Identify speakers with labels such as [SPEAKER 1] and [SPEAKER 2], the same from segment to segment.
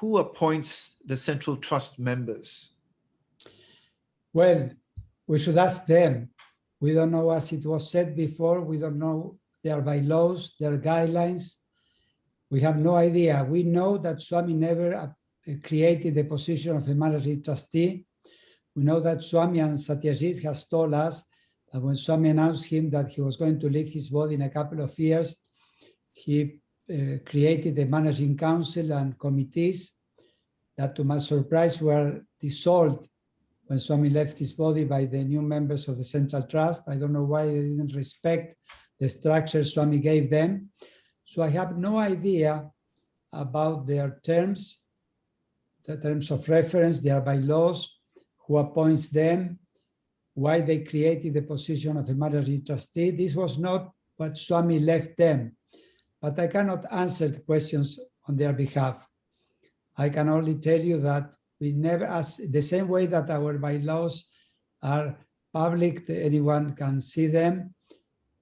[SPEAKER 1] who appoints the Central Trust members?
[SPEAKER 2] Well, we should ask them. We don't know, as it was said before, we don't know their bylaws, their guidelines. We have no idea. We know that Swami never created the position of a managing trustee. We know that Swami and Satyajit has told us that when Swami announced him that he was going to leave his body in a couple of years, he created the managing council and committees that, to my surprise, were dissolved when Swami left his body by the new members of the Central Trust. I don't know why they didn't respect the structure Swami gave them. So I have no idea about their terms, the terms of reference, their bylaws, who appoints them, why they created the position of a managing trustee. This was not what Swami left them, but I cannot answer the questions on their behalf. I can only tell you that we never, as the same way that our bylaws are public, anyone can see them.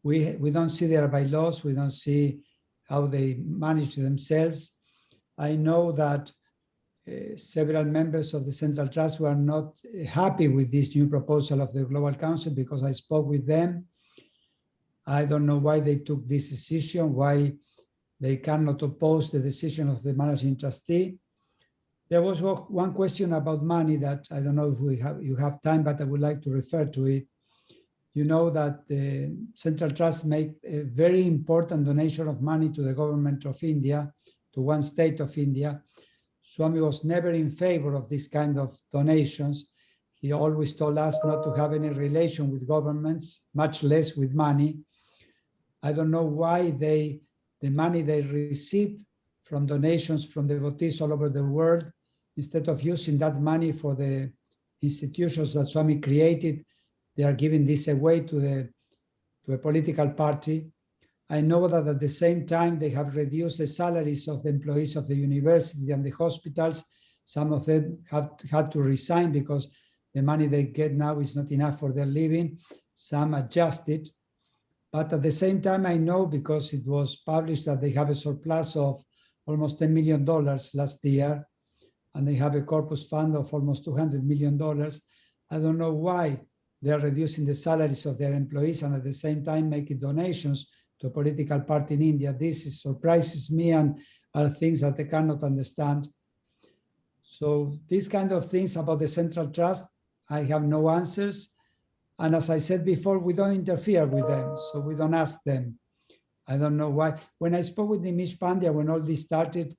[SPEAKER 2] We don't see their bylaws, we don't see how they manage themselves. I know that several members of the Central Trust were not happy with this new proposal of the Global Council because I spoke with them. I don't know why they took this decision, why they cannot oppose the decision of the managing trustee. There was one question about money that I don't know if you have time, but I would like to refer to it. You know that the Central Trust made a very important donation of money to the government of India, to one state of India. Swami was never in favor of this kind of donations. He always told us not to have any relation with governments, much less with money. I don't know why the money they received from donations from devotees all over the world, instead of using that money for the institutions that Swami created, they are giving this away to a political party. I know that at the same time they have reduced the salaries of the employees of the university and the hospitals. Some of them have had to resign because the money they get now is not enough for their living. Some adjusted. But at the same time, I know, because it was published, that they have a surplus of almost $10 million last year, and they have a corpus fund of almost $200 million. I don't know why they are reducing the salaries of their employees and at the same time making donations to a political party in India. This surprises me and are things that I cannot understand. So these kind of things about the Central Trust, I have no answers. And as I said before, we don't interfere with them, so we don't ask them. I don't know why. When I spoke with Nimish Pandya, when all this started,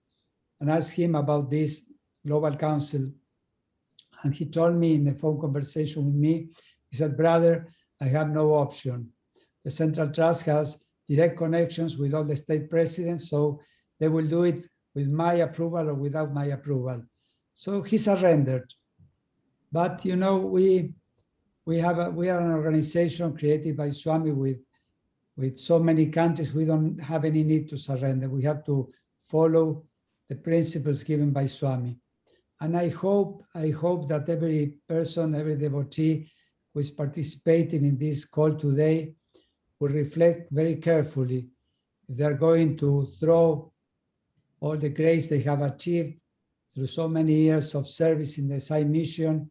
[SPEAKER 2] and asked him about this Global Council, and he told me in a phone conversation with me, he said, brother, I have no option. The Central Trust has direct connections with all the state presidents, so they will do it with my approval or without my approval. So he surrendered. But you know, we are an organization created by Swami with so many countries. We don't have any need to surrender. We have to follow the principles given by Swami. And I hope that every person, every devotee who is participating in this call today will reflect very carefully if they're going to throw all the grace they have achieved through so many years of service in the Sai mission,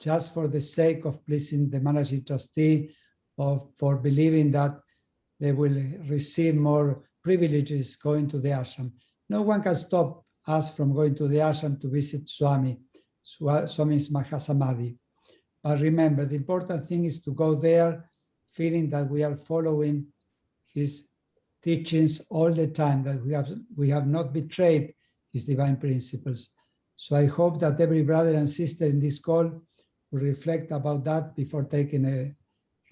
[SPEAKER 2] just for the sake of pleasing the managing trustee, or for believing that they will receive more privileges going to the ashram. No one can stop us from going to the ashram to visit Swami. Swami is Mahasamadhi. But remember, the important thing is to go there feeling that we are following his teachings all the time, that we have not betrayed his divine principles. So I hope that every brother and sister in this call will reflect about that before taking a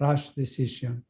[SPEAKER 2] rash decision.